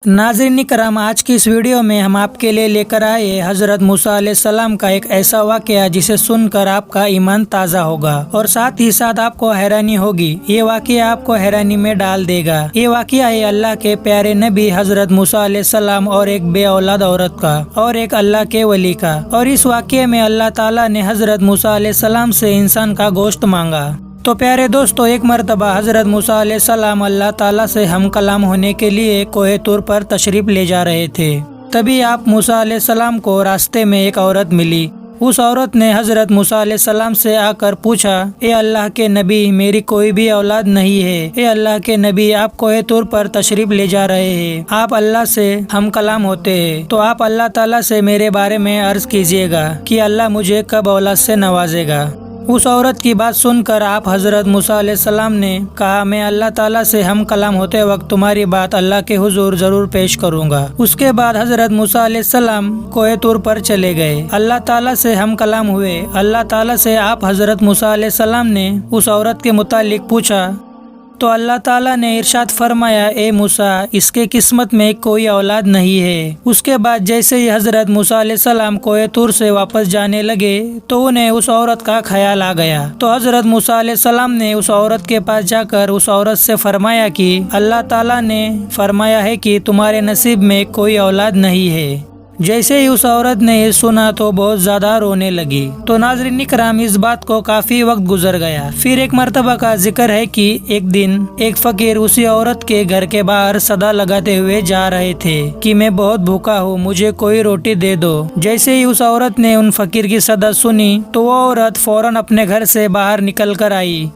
नाज़रीन करम, आज की इस वीडियो में हम आपके लिए लेकर आए हज़रत मूसा अलैहिस्सलाम का एक ऐसा वाक़या जिसे सुनकर आपका ईमान ताज़ा होगा और साथ ही साथ आपको हैरानी होगी। ये वाक़या आपको हैरानी में डाल देगा। ये वाक़या है अल्लाह के प्यारे नबी हज़रत मूसा अलैहिस्सलाम और एक बे औलाद औरत का और एक अल्लाह के वली का। और इस वाक़ये में अल्लाह ताला ने हज़रत मूसा अलैहिस्सलाम से इंसान का गोश्त मांगा। तो प्यारे दोस्तों, एक मरतबा हज़रत मूसा अलैहिस्सलाम अल्लाह ताला से हम कलाम होने के लिए कोहे तूर पर तशरीफ ले जा रहे थे। तभी आप मूसा अलैहिस्सलाम को रास्ते में एक औरत मिली। उस औरत ने हज़रत मूसा अलैहिस्सलाम से आकर पूछा, ए अल्लाह के नबी, मेरी कोई भी औलाद नहीं है। ए अल्लाह के नबी, आप कोहे तूर पर तशरीफ ले जा रहे हैं, आप अल्लाह से हम कलाम होते हैं, तो आप अल्लाह ताला से मेरे बारे में अर्ज कीजिएगा कि अल्लाह मुझे कब औलाद से नवाजेगा। उस औरत की बात सुनकर आप हज़रत मूसा अलैहिस्सलाम ने कहा, मैं अल्लाह ताला से हम कलाम होते वक्त तुम्हारी बात अल्लाह के हुजूर जरूर पेश करूंगा। उसके बाद हज़रत मूसा अलैहिस्सलाम कोहे तूर पर चले गए। अल्लाह ताला से हम कलाम हुए। अल्लाह ताला से आप हज़रत मूसा अलैहिस्सलाम ने उस औरत के मुतालिक पूछा तो अल्लाह ताला ने इरशाद फरमाया, ए मूसा, इसके किस्मत में कोई औलाद नहीं है। उसके बाद जैसे ही हज़रत मूसा अलैहिस्सलाम कोहे तूर से वापस जाने लगे तो उन्हें उस औरत का ख्याल आ गया। तो हज़रत मूसा अलैहिस्सलाम ने उस औरत के पास जाकर उस औरत से फरमाया कि अल्लाह ताला ने फरमाया है कि तुम्हारे नसीब में कोई औलाद नहीं है। जैसे ही उस औरत ने ये सुना तो बहुत ज्यादा रोने लगी। तो नाज़रीन इकराम, इस बात को काफी वक्त गुजर गया। फिर एक मर्तबा का जिक्र है कि एक दिन एक फकीर उसी औरत के घर के बाहर सदा लगाते हुए जा रहे थे कि मैं बहुत भूखा हूँ, मुझे कोई रोटी दे दो। जैसे ही उस औरत ने उन फकीर की सदा सुनी तो वो औरत फौरन अपने घर से बाहर निकल कर आई।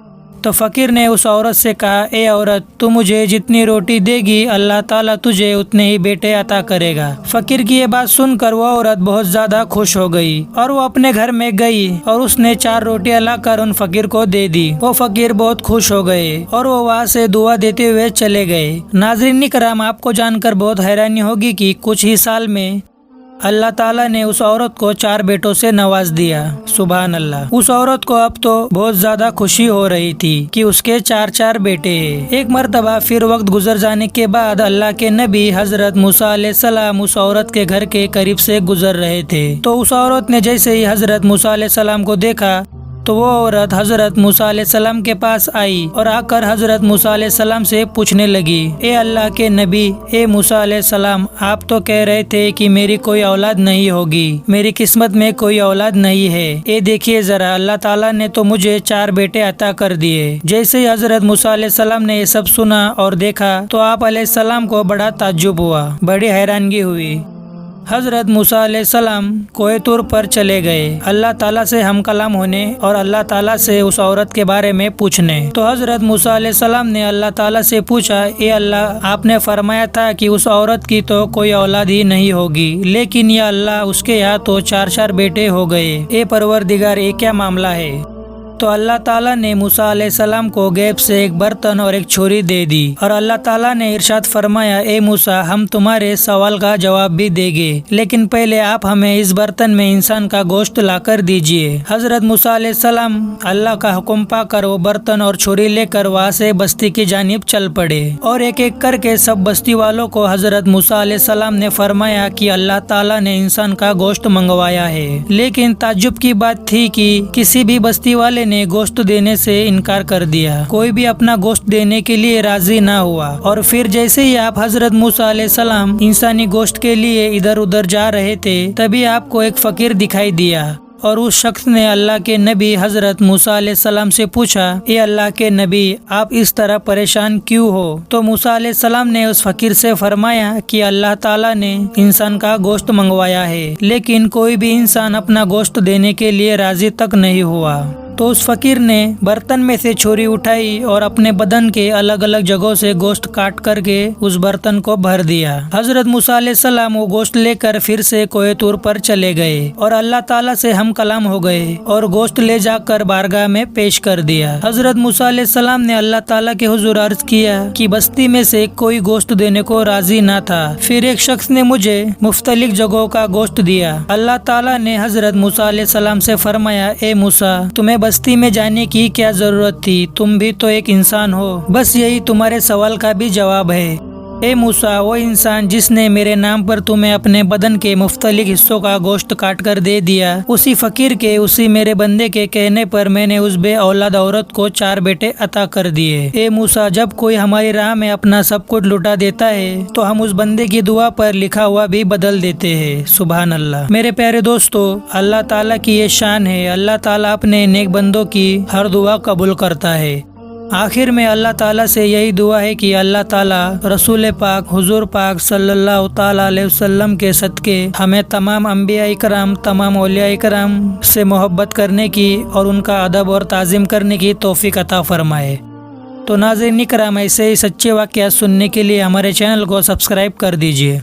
तो फकीर ने उस औरत से कहा, ए औरत, तू मुझे जितनी रोटी देगी अल्लाह ताला तुझे उतने ही बेटे अता करेगा। फकीर की ये बात सुनकर वो औरत बहुत ज्यादा खुश हो गई और वो अपने घर में गई और उसने 4 रोटियां लाकर उन फकीर को दे दी। वो फकीर बहुत खुश हो गए और वो वहाँ से दुआ देते हुए चले गए। नाज़रीन करम, आपको जानकर बहुत हैरानी होगी कि कुछ ही साल में अल्लाह ताला ने उस औरत को 4 बेटों से नवाज दिया। सुभान अल्लाह। उस औरत को अब तो बहुत ज्यादा खुशी हो रही थी कि उसके 4 बेटे हैं। एक मर्तबा फिर वक्त गुजर जाने के बाद अल्लाह के नबी हज़रत मूसा अलैहिस्सलाम उस औरत के घर के करीब से गुजर रहे थे। तो उस औरत ने जैसे ही हज़रत मूसा अलैहिस्सलाम को देखा तो वो औरत हज़रत मूसा अलैहिस्सलाम के पास आई और आकर हज़रत मूसा अलैहिस्सलाम से पूछने लगी, ए अल्लाह के नबी, ए मूसा अलैहिस्सलाम, आप तो कह रहे थे कि मेरी कोई औलाद नहीं होगी, मेरी किस्मत में कोई औलाद नहीं है। ये देखिए जरा, अल्लाह ताला ने तो मुझे 4 बेटे अता कर दिए। जैसे ही हज़रत मूसा अलैहिस्सलाम ने ये सब सुना और देखा तो आप अलैहिस्सलाम को बड़ा ताज्जुब हुआ, बड़ी हैरानगी हुई। हज़रत मूसा अलैहिस्सलाम कोहे तूर पर चले गए अल्लाह ताला से हम कलाम होने और अल्लाह ताला से उस औरत के बारे में पूछने। तो हज़रत मूसा अलैहिस्सलाम ने अल्लाह ताला से पूछा, ए अल्लाह, आपने फरमाया था कि उस औरत की तो कोई औलाद ही नहीं होगी, लेकिन या अल्लाह, उसके यहाँ तो 4 बेटे हो गए। ए परवरदिगार, ये क्या मामला है? तो अल्लाह ताला ने मूसा अलैहिस्सलाम को गैब से एक बर्तन और एक छुरी दे दी और अल्लाह ताला ने इरशाद फरमाया, ए मूसा, हम तुम्हारे सवाल का जवाब भी देंगे, लेकिन पहले आप हमें इस बर्तन में इंसान का गोश्त लाकर दीजिए। हज़रत मूसा अलैहिस्सलाम अल्लाह का हुक्म पाकर वो बर्तन और छुरी लेकर वहाँ से बस्ती की जानिब चल पड़े और एक एक करके सब बस्ती वालों को हज़रत मूसा अलैहिस्सलाम ने फरमाया कि अल्लाह ताला ने इंसान का गोश्त मंगवाया है। लेकिन ताज्जुब की बात थी कि किसी भी बस्ती वाले ने गोश्त देने से इनकार कर दिया। कोई भी अपना गोश्त देने के लिए राजी ना हुआ। और फिर जैसे ही आप हज़रत मूसा अलैहिस्सलाम इंसानी गोश्त के लिए इधर उधर जा रहे थे तभी आपको एक फकीर दिखाई दिया और उस शख्स ने अल्लाह के नबी हज़रत मूसा अलैहिस्सलाम से पूछा, ए अल्लाह के नबी, आप इस तरह परेशान क्यों हो? तो मूसा अलैहिस्सलाम ने उस फकीर से फरमाया कि अल्लाह ताला ने इंसान का गोश्त मंगवाया है, लेकिन कोई भी इंसान अपना गोश्त देने के लिए राजी तक नहीं हुआ। तो उस फकीर ने बर्तन में से छुरी उठाई और अपने बदन के अलग अलग जगहों से गोश्त काट करके उस बर्तन को भर दिया। हज़रत मूसा अलैहिस्सलाम वो गोश्त लेकर फिर से कोहे तूर पर चले गए और अल्लाह ताला से हम कलाम हो गए और गोश्त ले जाकर बारगाह में पेश कर दिया। हज़रत मूसा अलैहिस्सलाम ने अल्लाह ताला के हुजूर अर्ज किया कि बस्ती में से कोई गोश्त देने को राजी ना था। फिर एक शख्स ने मुझे मुख्तलिफ जगहों का गोश्त दिया। अल्लाह ताला ने हज़रत मूसा अलैहिस्सलाम से फरमाया, ए मूसा, तुम्हें बस्ती में जाने की क्या जरूरत थी, तुम भी तो एक इंसान हो। बस यही तुम्हारे सवाल का भी जवाब है। اے موسیٰ، وہ انسان جس نے میرے نام پر تمہیں اپنے بدن کے مختلف حصوں کا گوشت کاٹ کر دے دیا، اسی فقیر کے، اسی میرے بندے کے کہنے پر میں نے اس بے اولاد عورت کو 4 بیٹے عطا کر دیے۔ اے موسیٰ، جب کوئی ہماری راہ میں اپنا سب کچھ لٹا دیتا ہے تو ہم اس بندے کی دعا پر لکھا ہوا بھی بدل دیتے ہیں۔ سبحان اللہ۔ میرے پیارے دوستو، اللہ تعالیٰ کی یہ شان ہے، اللہ تعالیٰ اپنے نیک بندوں کی ہر دعا قبول کرتا ہے۔ آخر میں اللہ تعالیٰ سے یہی دعا ہے کہ اللہ تعالیٰ رسول پاک حضور پاک صلی اللہ تعالیٰ علیہ وسلم کے صدقے ہمیں تمام انبیاء اکرام، تمام اولیاء اکرام سے محبت کرنے کی اور ان کا ادب اور تعظیم کرنے کی توفیق عطا فرمائے۔ تو ناظرین اکرام، ایسے ہی سچے واقعات سننے کے لیے ہمارے چینل کو سبسکرائب کر دیجیے۔